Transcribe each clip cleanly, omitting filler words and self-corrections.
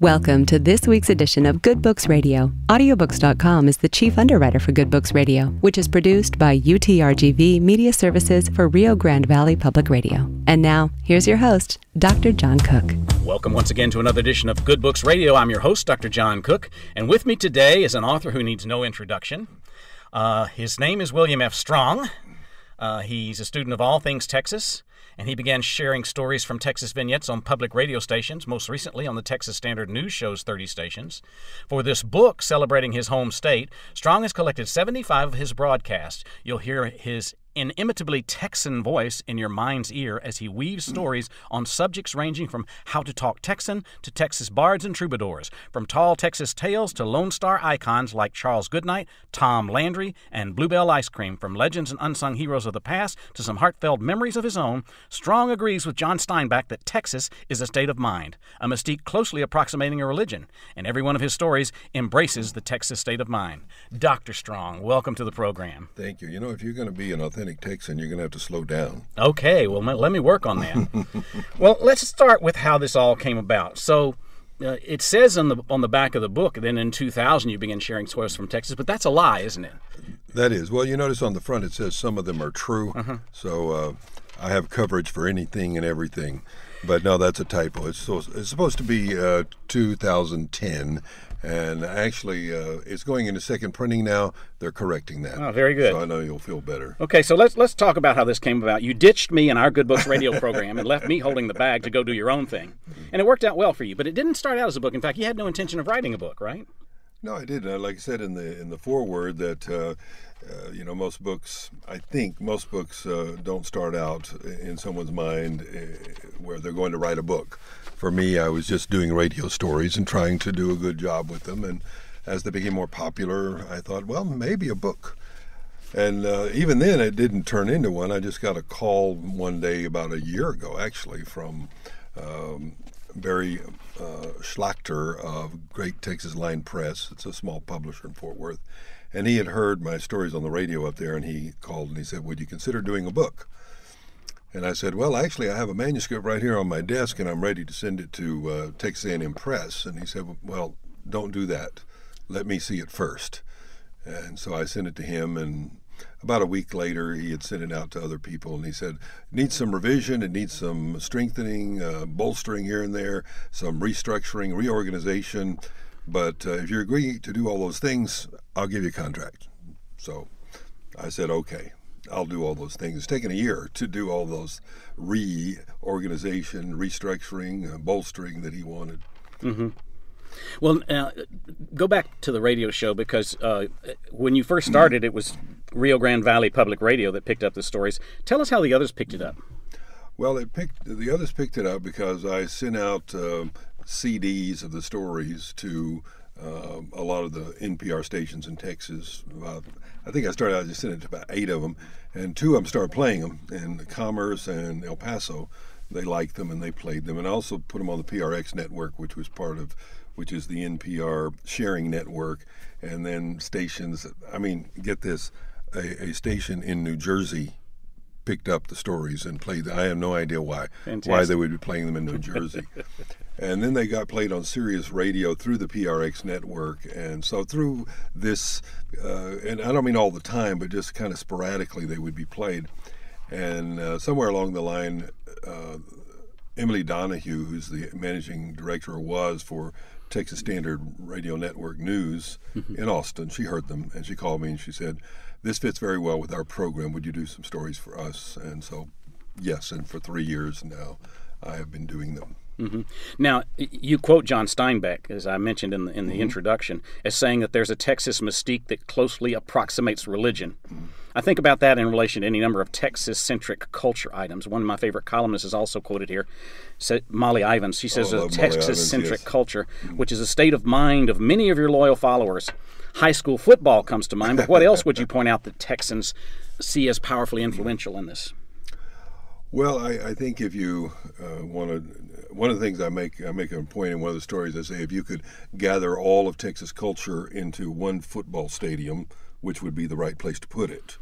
Welcome to this week's edition of Good Books Radio. Audiobooks.com is the chief underwriter for Good Books Radio, which is produced by UTRGV Media Services for Rio Grande Valley Public Radio. And now, here's your host, Dr. John Cook. Welcome once again to another edition of Good Books Radio. I'm your host, Dr. John Cook, and with me today is an author who needs no introduction. His name is William F. Strong. He's a student of all things Texas, and he began sharing stories from Texas vignettes on public radio stations, most recently on the Texas Standard News Show's 30 stations. For this book celebrating his home state, Strong has collected 75 of his broadcasts. You'll hear his inimitably Texan voice in your mind's ear as he weaves stories on subjects ranging from how to talk Texan to Texas bards and troubadours, from tall Texas tales to Lone Star icons like Charles Goodnight, Tom Landry, and Blue Bell ice cream, from legends and unsung heroes of the past to some heartfelt memories of his own. Strong agrees with John Steinbeck that Texas is a state of mind, a mystique closely approximating a religion, and every one of his stories embraces the Texas state of mind. Dr. Strong, welcome to the program. Thank you. You know, if you're going to be an authentic Texan, you're going to have to slow down. Okay, well, let me work on that. Well, let's start with how this all came about. So, it says on the back of the book, then in 2000 you began sharing stories from Texas, but that's a lie, isn't it? That is. Well, you notice on the front it says some of them are true. So I have coverage for anything and everything. But no, that's a typo. It's supposed to be 2010, and actually it's going into second printing now. They're correcting that. Oh, very good. So I know you'll feel better. Okay, so let's talk about how this came about. You ditched me in our Good Books Radio program and left me holding the bag to go do your own thing. And it worked out well for you, but it didn't start out as a book. In fact, you had no intention of writing a book, right? No, I didn't. Like I said in the foreword that most books, I think most books don't start out in someone's mind where they're going to write a book. For me, I was just doing radio stories and trying to do a good job with them. And as they became more popular, I thought, well, maybe a book. And even then, it didn't turn into one. I just got a call one day about a year ago, actually, from Barry Schlachter of Great Texas Line Press. It's a small publisher in Fort Worth. And he had heard my stories on the radio up there, and he called and he said, would you consider doing a book? And I said, well, actually, I have a manuscript right here on my desk, and I'm ready to send it to Texas A&M Press. And he said, well, don't do that. Let me see it first. And so I sent it to him, and about a week later, he had sent it out to other people, and he said, it needs some revision, it needs some strengthening, bolstering here and there, some restructuring, reorganization. But if you agree to do all those things, I'll give you a contract. So I said, okay, I'll do all those things. It's taken a year to do all those reorganization, restructuring, bolstering that he wanted. Mm-hmm. Well, go back to the radio show, because when you first started, it was Rio Grande Valley Public Radio that picked up the stories. Tell us how the others picked it up. Well, the others picked it up because I sent out CDs of the stories to a lot of the NPR stations in Texas. I think I started out just sending it to about 8 of them, and 2 of them started playing them, in Commerce and El Paso. They liked them and they played them, and I also put them on the PRX network, which is the NPR sharing network, and then stations. I mean, get this, a station in New Jersey picked up the stories and played them. I have no idea why they would be playing them in New Jersey. And then they got played on Sirius Radio through the PRX network. And so through this, and I don't mean all the time, but just kind of sporadically they would be played. And somewhere along the line, Emily Donahue, who's the managing director, or was, for Texas Standard Radio Network News in Austin, she heard them, and she called me and she said, this fits very well with our program. Would you do some stories for us? And so, yes, and for 3 years now, I have been doing them. Mm-hmm. Now, you quote John Steinbeck, as I mentioned in the introduction, as saying that there's a Texas mystique that closely approximates religion. I think about that in relation to any number of Texas-centric culture items. One of my favorite columnists is also quoted here, Molly Ivins. She says a Texas-centric culture, which is a state of mind of many of your loyal followers. High school football comes to mind, but what else would you point out that Texans see as powerfully influential in this? Well, I think if you want to, one of the things I make a point in one of the stories, I say if you could gather all of Texas culture into one football stadium, which would be the right place to put it,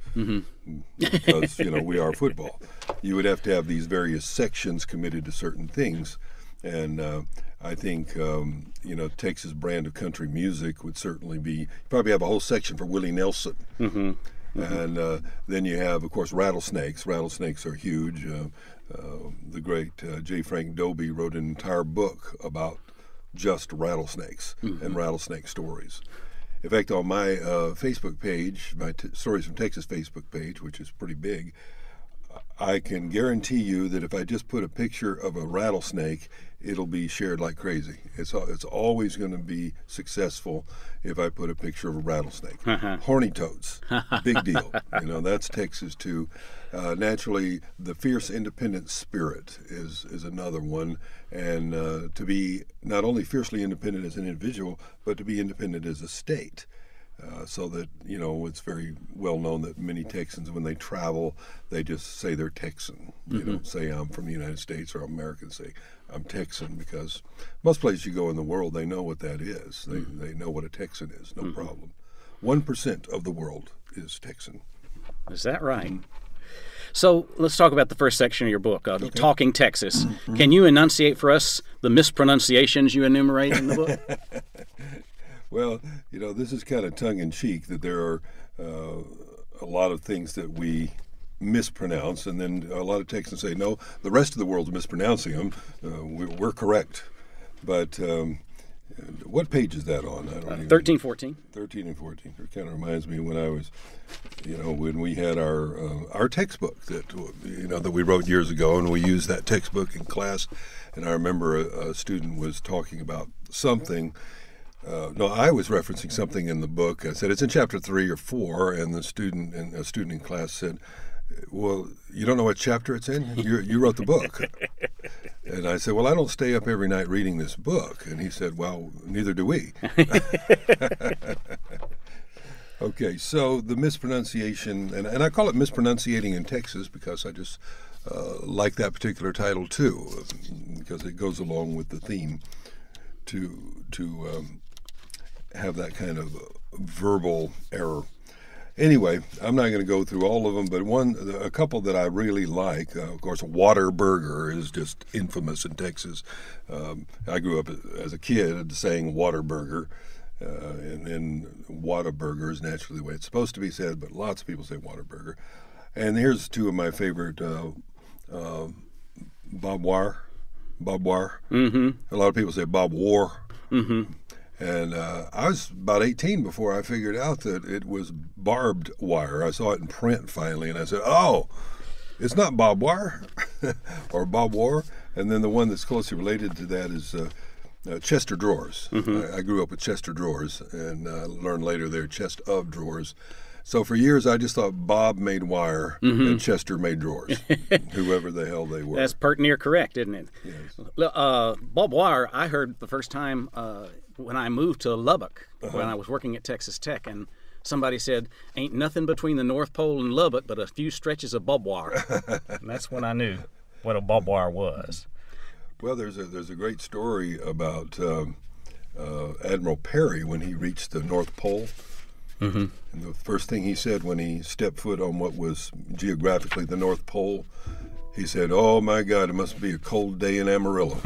because we are football. You would have to have these various sections committed to certain things, And I think, Texas brand of country music would certainly be, you probably have a whole section for Willie Nelson. Mm-hmm. And then you have, of course, rattlesnakes. Rattlesnakes are huge. The great J. Frank Dobie wrote an entire book about just rattlesnakes and rattlesnake stories. In fact, on my Facebook page, my Stories from Texas Facebook page, which is pretty big, I can guarantee you that if I just put a picture of a rattlesnake, it'll be shared like crazy. It's always going to be successful if I put a picture of a rattlesnake. Horny toads, big deal. That's Texas too. Naturally, the fierce independent spirit is another one, and to be not only fiercely independent as an individual, but to be independent as a state. So that, it's very well known that many Texans, when they travel, they just say they're Texan. They don't say I'm from the United States, or Americans say I'm Texan, because most places you go in the world, they know what that is. They know what a Texan is, no problem. 1% of the world is Texan. Is that right? So let's talk about the first section of your book, Talking Texas. Can you enunciate for us the mispronunciations you enumerate in the book? Well, this is kind of tongue-in-cheek, that there are a lot of things that we mispronounce, and then a lot of Texans say, no, the rest of the world's mispronouncing them. We're correct. But what page is that on? 13, 14. 13 and 14. It kind of reminds me when I was, when we had our textbook that we wrote years ago, and we used that textbook in class. And I remember a student was talking about something. No, I was referencing something in the book. I said it's in chapter 3 or 4, and a student in class said, "Well, you don't know what chapter it's in? You wrote the book." And I said, "Well, I don't stay up every night reading this book." And he said, "Well, neither do we." Okay, so the mispronunciation, and I call it Mispronunciating in Texas because I just like that particular title too, because it goes along with the theme to have that kind of verbal error. Anyway, I'm not going to go through all of them, but a couple that I really like, of course, Whataburger is just infamous in Texas. I grew up as a kid saying Whataburger, and then Whataburger is naturally the way it's supposed to be said, but lots of people say Whataburger. And here's two of my favorite, Bob Wire. Mm-hmm. A lot of people say Bob War. Mm-hmm. And I was about 18 before I figured out that it was barbed wire. I saw it in print finally, and I said, "Oh, it's not Bob Wire or Bob War." And then the one that's closely related to that is Chester drawers. Mm-hmm. I grew up with Chester drawers, and learned later they're chest of drawers. So for years, I just thought Bob made wire and Chester made drawers, whoever the hell they were. That's pert near correct, isn't it? Yes. Bob Wire, I heard the first time when I moved to Lubbock, when I was working at Texas Tech, and somebody said, "Ain't nothing between the North Pole and Lubbock but a few stretches of barbed wire." And that's when I knew what a barbed wire was. Well, there's a great story about Admiral Perry when he reached the North Pole. Mm-hmm. And the first thing he said when he stepped foot on what was geographically the North Pole, he said, "Oh my God, it must be a cold day in Amarillo."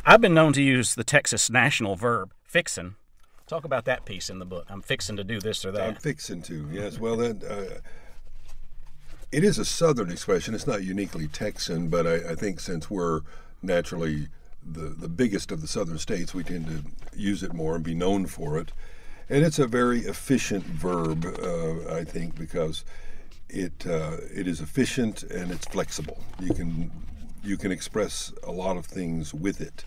I've been known to use the Texas national verb, fixin'. Talk about that piece in the book. I'm fixin' to do this or that. I'm fixin' to, yes. Well, that it is a Southern expression. It's not uniquely Texan, but I think since we're naturally the biggest of the Southern states, we tend to use it more and be known for it. And it's a very efficient verb, I think, because it is efficient and it's flexible. You can express a lot of things with it.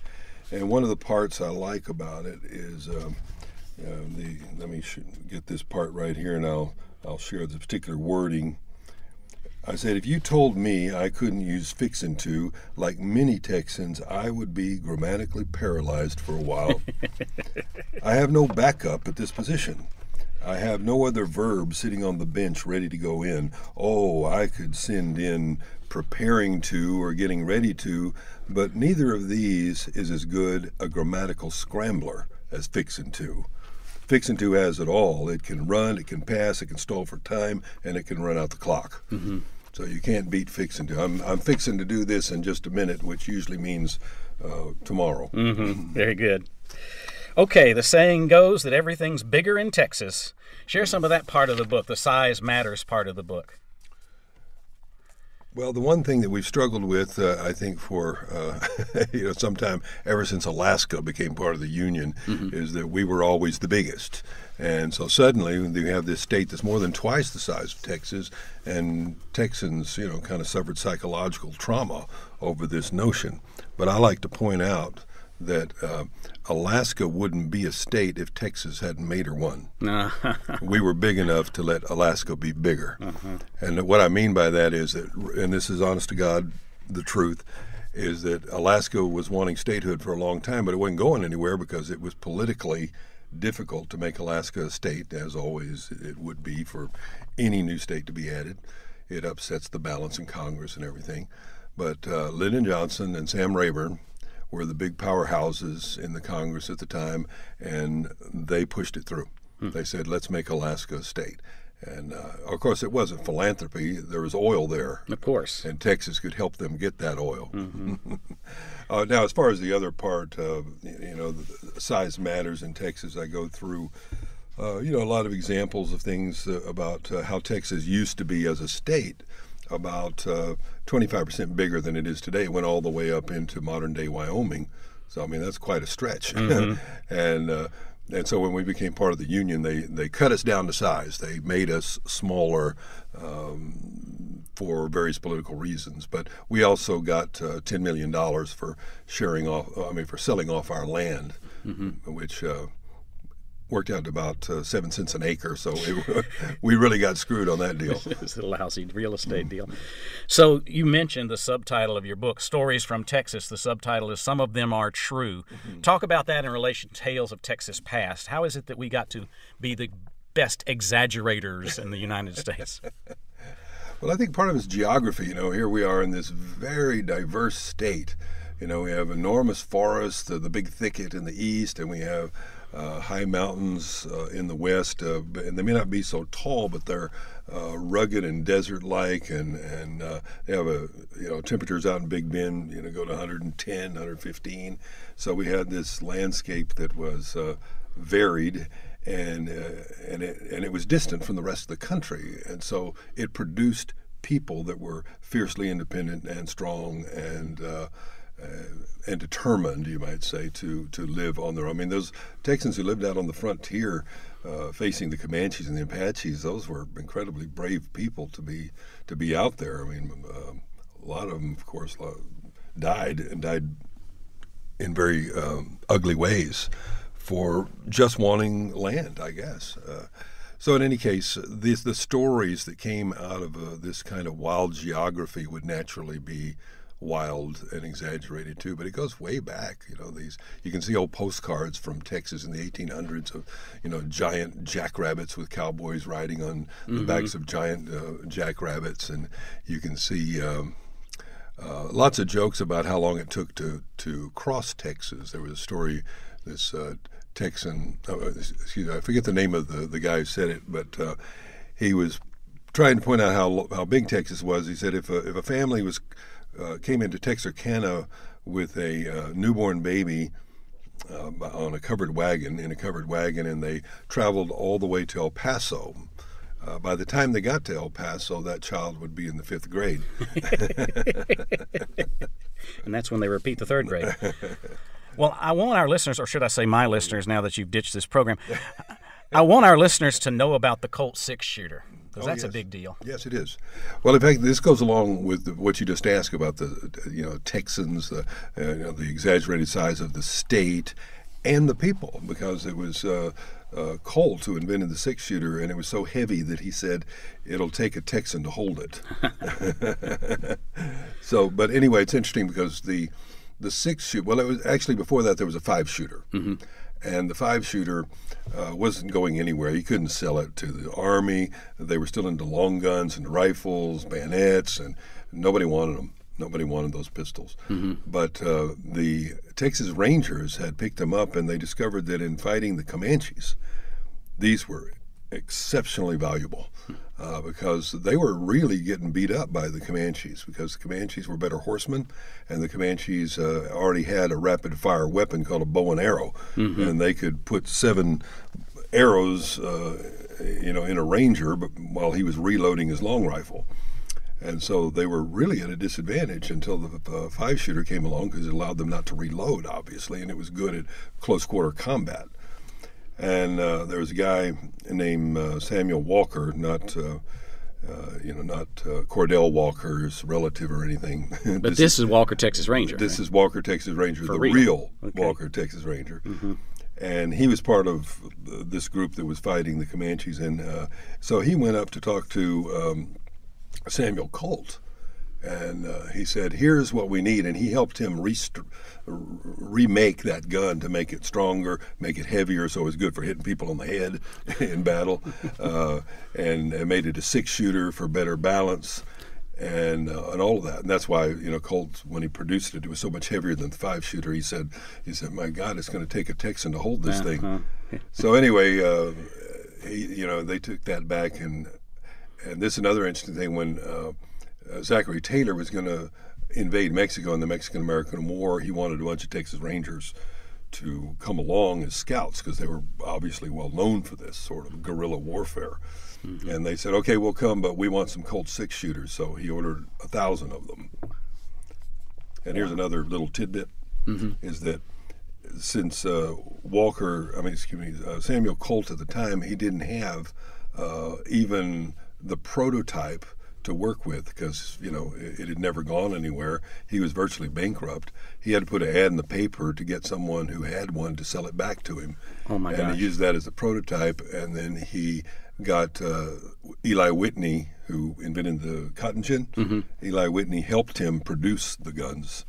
And one of the parts I like about it is let me get this part right here, and I'll share the particular wording. I said, if you told me I couldn't use fixin' to, like many Texans, I would be grammatically paralyzed for a while. I have no backup at this position. I have no other verb sitting on the bench ready to go in. Oh, I could send in preparing to or getting ready to, but neither of these is as good a grammatical scrambler as fixin' to. Fixin' to has it all. It can run, it can pass, it can stall for time, and it can run out the clock. Mm-hmm. So you can't beat fixing to. I'm fixing to do this in just a minute, which usually means tomorrow. Very good. Okay, the saying goes that everything's bigger in Texas. Share some of that part of the book, the size matters part of the book. Well, the one thing that we've struggled with, I think, for sometime ever since Alaska became part of the Union, is that we were always the biggest. And so suddenly you have this state that's more than twice the size of Texas, and Texans, kind of suffered psychological trauma over this notion. But I like to point out that Alaska wouldn't be a state if Texas hadn't made her one. We were big enough to let Alaska be bigger. And what I mean by that is that, and this is honest to God, the truth, is that Alaska was wanting statehood for a long time, but it wasn't going anywhere because it was politically difficult to make Alaska a state, as always it would be for any new state to be added. It upsets the balance in Congress and everything. But Lyndon Johnson and Sam Rayburn were the big powerhouses in the Congress at the time, and they pushed it through. They said, let's make Alaska a state. And, of course, it wasn't philanthropy. There was oil there. Of course. And Texas could help them get that oil. Now, as far as the other part, the size matters in Texas, I go through, a lot of examples of things about how Texas used to be as a state, about 25% bigger than it is today. It went all the way up into modern-day Wyoming. So, I mean, that's quite a stretch. And so when we became part of the Union, they cut us down to size. They made us smaller for various political reasons. But we also got $10 million for for selling off our land, which worked out to about 7 cents an acre. So we really got screwed on that deal. It's a lousy real estate deal. So you mentioned the subtitle of your book, Stories from Texas. The subtitle is Some of Them Are True. Talk about that in relation to Tales of Texas Past. How is it that we got to be the best exaggerators in the United States? Well, I think part of it's geography. Here we are in this very diverse state. We have enormous forests, the big thicket in the east, and we have high mountains in the west, and they may not be so tall, but they're rugged and desert-like, and they have temperatures out in Big Bend, go to 110, 115. So we had this landscape that was varied, and it was distant from the rest of the country, and so it produced people that were fiercely independent and strong and determined, you might say, to live on their own. I mean, those Texans who lived out on the frontier facing the Comanches and the Apaches, those were incredibly brave people to be out there. I mean, a lot of them, of course, died in very ugly ways for just wanting land, I guess. So in any case, the stories that came out of this kind of wild geography would naturally be wild and exaggerated too, but it goes way back. You can see old postcards from Texas in the 1800s of giant jackrabbits with cowboys riding on the backs of giant jackrabbits, and you can see lots of jokes about how long it took to cross Texas. There was a story, this Texan, I forget the name of the guy who said it, but he was trying to point out how big Texas was. He said if a family came into Texarkana with a newborn baby in a covered wagon, and they traveled all the way to El Paso. By the time they got to El Paso, that child would be in the 5th grade. And that's when they repeat the 3rd grade. Well, I want our listeners, or should I say my listeners, now that you've ditched this program, I want our listeners to know about the Colt 6-shooter, because that's a big deal. Yes, it is. Well, in fact, this goes along with what you just asked about the Texans, the exaggerated size of the state and the people, because it was Colt who invented the 6-shooter, and it was so heavy that he said it'll take a Texan to hold it. But anyway, it's interesting because the 6-shooter, well, it was actually before that there was a 5-shooter. And the 5-shooter wasn't going anywhere. You couldn't sell it to the Army. They were still into long guns and rifles, bayonets, and nobody wanted them. Nobody wanted those pistols. But the Texas Rangers had picked them up, and they discovered that in fighting the Comanches, these were exceptionally valuable because they were really getting beat up by the Comanches, because the Comanches were better horsemen, and the Comanches already had a rapid-fire weapon called a bow and arrow, and they could put 7 arrows, in a ranger, but while he was reloading his long rifle. And so they were really at a disadvantage until the 5-shooter came along, because it allowed them not to reload, obviously, and it was good at close-quarter combat. And there was a guy named Samuel Walker, not Cordell Walker's relative or anything. But this is Walker, Texas Ranger. This is Walker, Texas Ranger, the real Walker, Texas Ranger. And he was part of this group that was fighting the Comanches. And so he went up to talk to Samuel Colt. And he said, here's what we need. And he helped him remake that gun to make it stronger, make it heavier, so it was good for hitting people on the head in battle. And made it a 6-shooter for better balance, and all of that. And that's why, Colt, when he produced it, it was so much heavier than the 5-shooter. He said, my God, it's going to take a Texan to hold this thing. So anyway, they took that back. And this is another interesting thing. When Zachary Taylor was going to invade Mexico in the Mexican-American War, he wanted a bunch of Texas Rangers to come along as scouts, because they were obviously well known for this sort of guerrilla warfare. And they said, okay, we'll come, but we want some Colt 6-shooters. So he ordered 1,000 of them. And here's another little tidbit, is that since Samuel Colt at the time, he didn't have even the prototype to work with, because it had never gone anywhere. He was virtually bankrupt. He had to put an ad in the paper to get someone who had one to sell it back to him. Oh my gosh. And he used that as a prototype, and then he got Eli Whitney, who invented the cotton gin. Eli Whitney helped him produce the guns.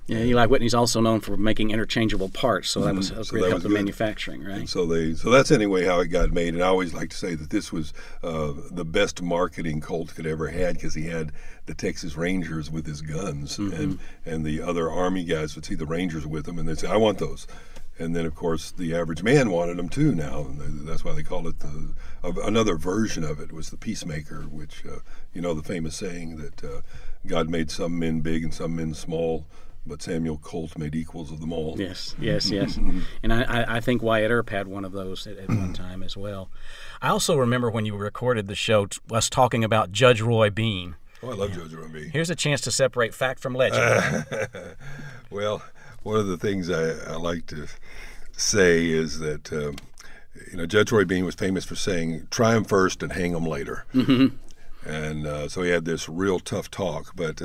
Yeah, Eli Whitney's also known for making interchangeable parts, so that was a great help in manufacturing, right? And so that's anyway how it got made. And I always like to say that this was the best marketing Colt could ever had, because he had the Texas Rangers with his guns, and the other Army guys would see the Rangers with them, and they'd say, I want those. And then, of course, the average man wanted them too now. And that's why they called it another version of it was the Peacemaker, which, the famous saying that God made some men big and some men small, but Samuel Colt made equals of them all. Yes. And I think Wyatt Earp had one of those at one time as well. I also remember when you recorded the show, us talking about Judge Roy Bean. Oh, I love Judge Roy Bean. Here's a chance to separate fact from legend. Well, one of the things I like to say is that, Judge Roy Bean was famous for saying, try 'em first and hang 'em later. And so he had this real tough talk. But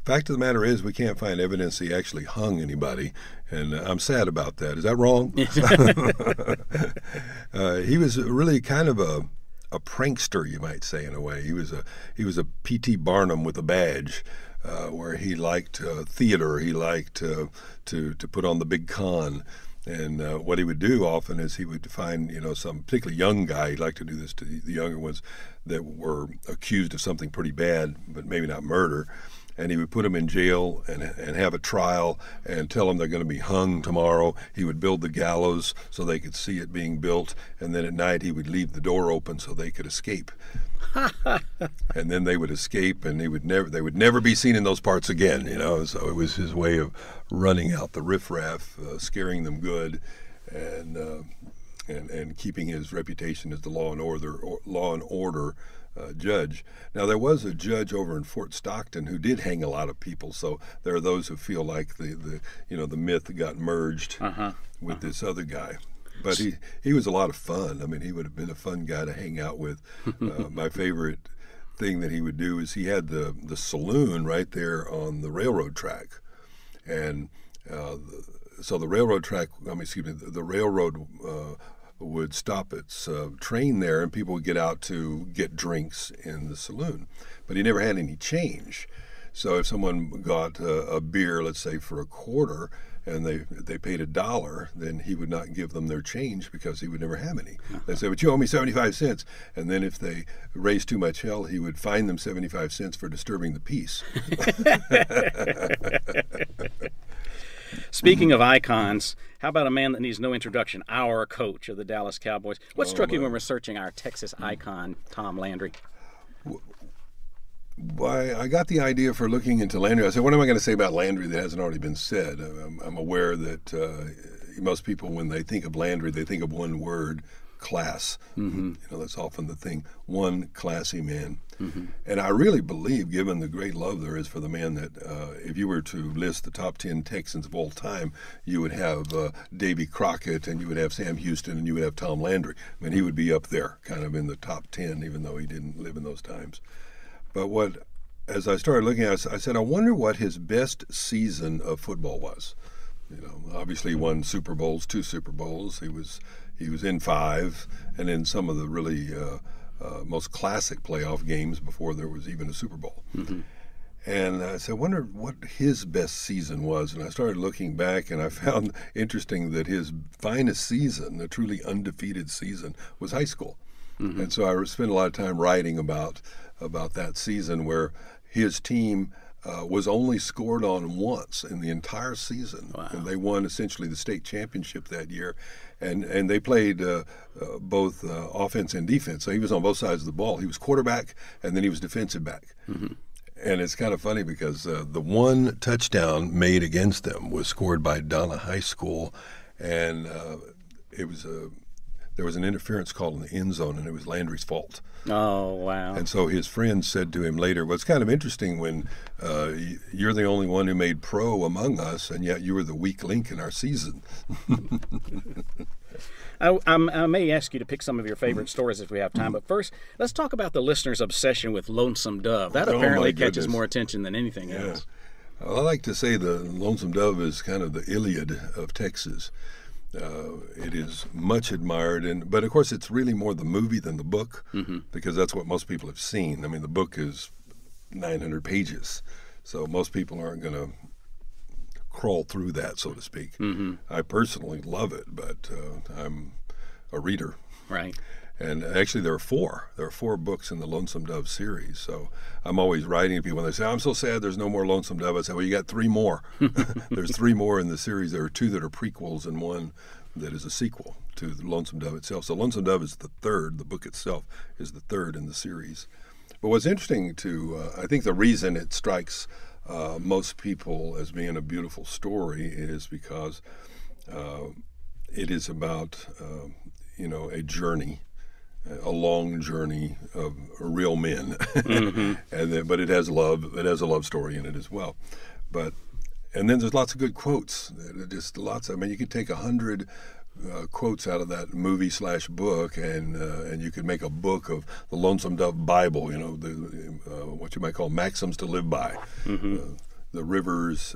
fact of the matter is, we can't find evidence he actually hung anybody, and I'm sad about that. Is that wrong? He was really kind of a prankster, you might say, in a way. He was a P.T. Barnum with a badge, where he liked theater. He liked to put on the big con. And what he would do often is he would find, some particularly young guy. He'd like to do this to the younger ones that were accused of something pretty bad, but maybe not murder. And he would put them in jail and have a trial and tell them they're going to be hung tomorrow. He would build the gallows so they could see it being built. And then at night he would leave the door open so they could escape. And then they would escape, and they would never be seen in those parts again. So it was his way of running out the riffraff, scaring them good, and keeping his reputation as the law and order judge. Now, there was a judge over in Fort Stockton who did hang a lot of people. So there are those who feel like the myth got merged with this other guy. But he was a lot of fun. I mean, he would have been a fun guy to hang out with. My favorite thing that he would do is he had the saloon right there on the railroad track. And so the railroad would stop its train there, and people would get out to get drinks in the saloon. But he never had any change. So if someone got a beer, let's say for $0.25, and they paid $1, then he would not give them their change because he would never have any. They'd say, but you owe me 75 cents. And then if they raised too much hell, he would fine them 75 cents for disturbing the peace. Speaking of icons, How about a man that needs no introduction, our coach of the Dallas Cowboys? What struck you when researching our Texas icon, Tom Landry? Why, I got the idea for looking into Landry. I said, what am I going to say about Landry that hasn't already been said? I'm aware that most people, when they think of Landry, they think of one word, class. Mm-hmm. That's often the thing. One classy man. Mm-hmm. And I really believe, given the great love there is for the man, that if you were to list the top 10 Texans of all time, you would have Davy Crockett, and you would have Sam Houston, and you would have Tom Landry. I mean, he would be up there, kind of in the top 10, even though he didn't live in those times. But as I started looking at it, I said, I wonder what his best season of football was. Obviously he won Super Bowls, 2 Super Bowls. He was in 5, and in some of the really most classic playoff games before there was even a Super Bowl. Mm-hmm. And I said, I wonder what his best season was. And I started looking back, and I found interesting that his finest season, a truly undefeated season, was high school. Mm-hmm. And so I spent a lot of time writing about that season where his team was only scored on once in the entire season. Wow. And they won essentially the state championship that year. And they played both offense and defense. So he was on both sides of the ball. He was quarterback, and then he was defensive back. Mm-hmm. And it's kind of funny because the one touchdown made against them was scored by Donna High School, and there was an interference call in the end zone, and it was Landry's fault. Oh, wow. And so his friend said to him later, well, it's kind of interesting when you're the only one who made pro among us, and yet you were the weak link in our season. I may ask you to pick some of your favorite stories if we have time, but first, let's talk about the listener's obsession with Lonesome Dove. That apparently catches more attention than anything else. Well, I like to say the Lonesome Dove is kind of the Iliad of Texas. It is much admired, but of course it's really more the movie than the book, mm-hmm. because that's what most people have seen. I mean, the book is 900 pages, so most people aren't going to crawl through that, so to speak. Mm-hmm. I personally love it, but I'm a reader. Right. And actually there are 4 books in the Lonesome Dove series, so I'm always writing to people and they say, I'm so sad there's no more Lonesome Dove. I say, well, you got 3 more. There's 3 more in the series. There are 2 that are prequels and 1 that is a sequel to the Lonesome Dove itself. So Lonesome Dove is the 3rd. The book itself is the 3rd in the series. But what's interesting I think the reason it strikes most people as being a beautiful story is because it is about a journey, a long journey of real men, mm-hmm. But it has love. It has a love story in it as well. And then there's lots of good quotes. Just lots. I mean, you could take 100 quotes out of that movie/book, and you could make a book of the Lonesome Dove Bible. What you might call maxims to live by. Mm-hmm. The rivers.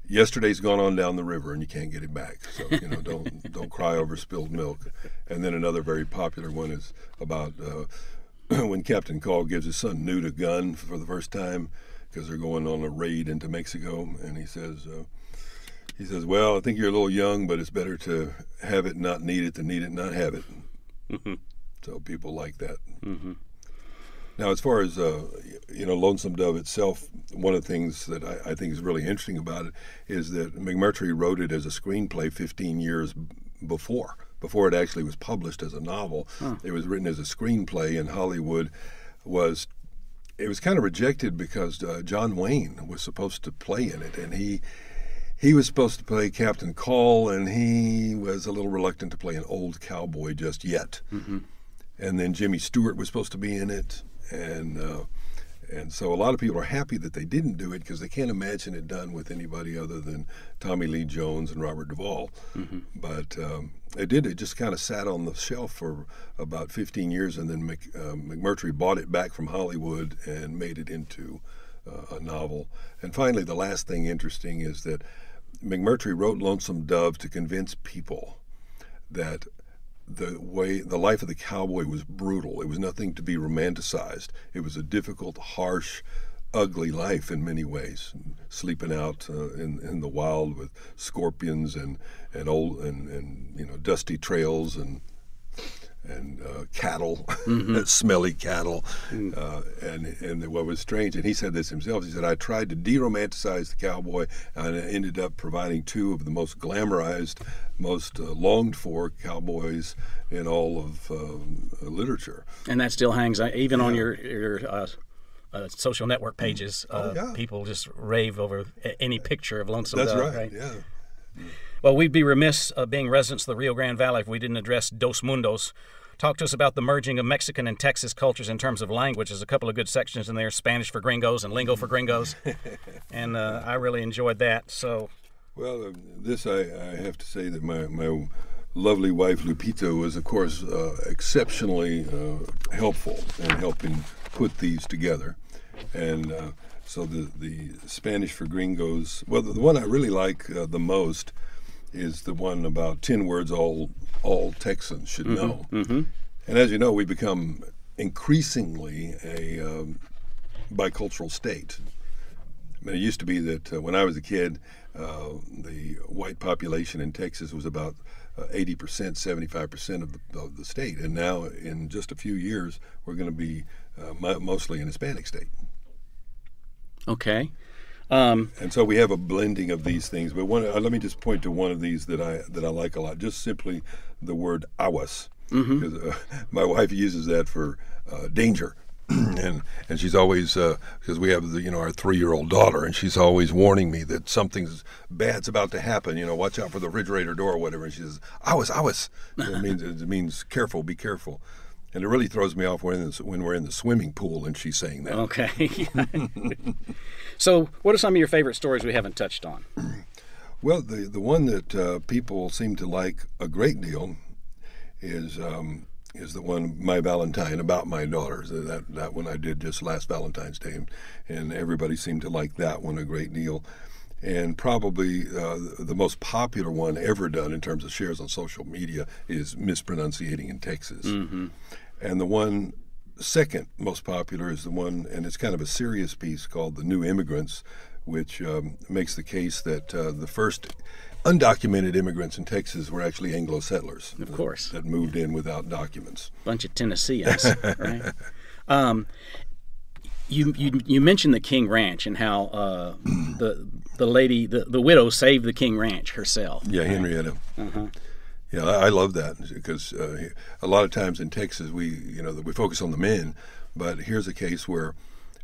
Yesterday's gone on down the river, and you can't get it back. So don't cry over spilled milk. And then another very popular one is about when Captain Call gives his son Newt a gun for the first time because they're going on a raid into Mexico, and he says, well, I think you're a little young, but it's better to have it and not need it than need it and not have it. Mm-hmm. So people like that. Mm-hmm. Now, as far as Lonesome Dove itself, one of the things that I think is really interesting about it is that McMurtry wrote it as a screenplay 15 years before it actually was published as a novel. Huh. It was written as a screenplay, and Hollywood was kind of rejected because John Wayne was supposed to play in it, and he was supposed to play Captain Call, and he was a little reluctant to play an old cowboy just yet. Mm-hmm. And then Jimmy Stewart was supposed to be in it. And so a lot of people are happy that they didn't do it because they can't imagine it done with anybody other than Tommy Lee Jones and Robert Duvall. Mm-hmm. But it did. It just kind of sat on the shelf for about 15 years, and then McMurtry bought it back from Hollywood and made it into a novel. And finally, the last thing interesting is that McMurtry wrote Lonesome Dove to convince people that the life of the cowboy was brutal. It was nothing to be romanticized. It was a difficult, harsh, ugly life in many ways. Sleeping out in the wild with scorpions and dusty trails and cattle, smelly cattle, and what was strange, and he said this himself, he said, I tried to de-romanticize the cowboy, and I ended up providing two of the most glamorized, most longed-for cowboys in all of literature. And that still hangs, even on your social network pages. People just rave over any picture of Lonesome Dove. That's right, yeah. Well, we'd be remiss being residents of the Rio Grande Valley if we didn't address Dos Mundos. Talk to us about the merging of Mexican and Texas cultures in terms of language. There's a couple of good sections in there, Spanish for gringos and lingo for gringos, and I really enjoyed that. So, well, this I have to say that my lovely wife Lupita was, of course, exceptionally helpful in helping put these together, and so the Spanish for gringos. Well, the one I really like the most is the one about 10 words all Texans should know. And as you know, we become increasingly a bicultural state. I mean, it used to be that when I was a kid, the white population in Texas was about 80%, 75% of the state. And now, in just a few years, we're going to be mostly an Hispanic state. Okay. And so we have a blending of these things, but let me just point to one of these that I like a lot. Just simply the word aguas, because my wife uses that for danger, and she's always because we have our 3-year-old daughter, and she's always warning me that something's bad's about to happen. Watch out for the refrigerator door or whatever. And she says aguas. It means careful, be careful. And it really throws me off when we're in the swimming pool and she's saying that. Okay. So what are some of your favorite stories we haven't touched on? Well, the one that people seem to like a great deal is the one, My Valentine, about my daughters. That one I did just last Valentine's Day, and everybody seemed to like that one a great deal. And probably the most popular one ever done in terms of shares on social media is Mispronunciating in Texas. And the one second most popular is the one, and it's kind of a serious piece called The New Immigrants, which makes the case that the first undocumented immigrants in Texas were actually Anglo settlers. Of course. That moved in without documents. Bunch of Tennesseans, right? You mentioned the King Ranch and how the lady, the widow, saved the King Ranch herself. Yeah, Henrietta. Yeah, I love that because a lot of times in Texas we focus on the men, but here's a case where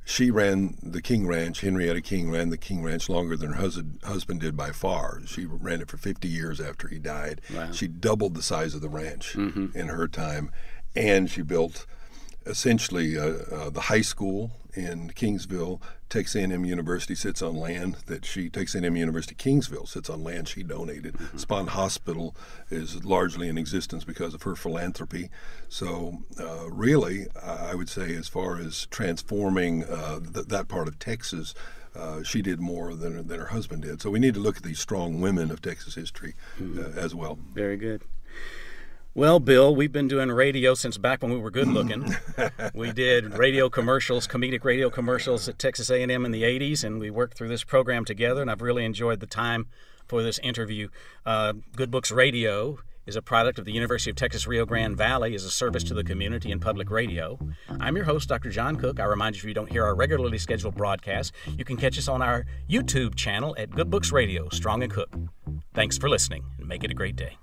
she ran the King Ranch. Henrietta King ran the King Ranch longer than her husband did by far. She ran it for 50 years after he died. Wow. She doubled the size of the ranch in her time, and she built essentially the high school in Kingsville. Texas A&M University sits on land that Texas A&M University Kingsville sits on land she donated. Spahn Hospital is largely in existence because of her philanthropy. So really, I would say as far as transforming that part of Texas, she did more than her husband did. So we need to look at these strong women of Texas history as well. Very good. Well, Bill, we've been doing radio since back when we were good-looking. We did radio commercials, comedic radio commercials at Texas A&M in the 80s, and we worked through this program together, and I've really enjoyed the time for this interview. Good Books Radio is a product of the University of Texas Rio Grande Valley as a service to the community and public radio. I'm your host, Dr. John Cook. I remind you, if you don't hear our regularly scheduled broadcasts, you can catch us on our YouTube channel at Good Books Radio, Strong and Cook. Thanks for listening, and make it a great day.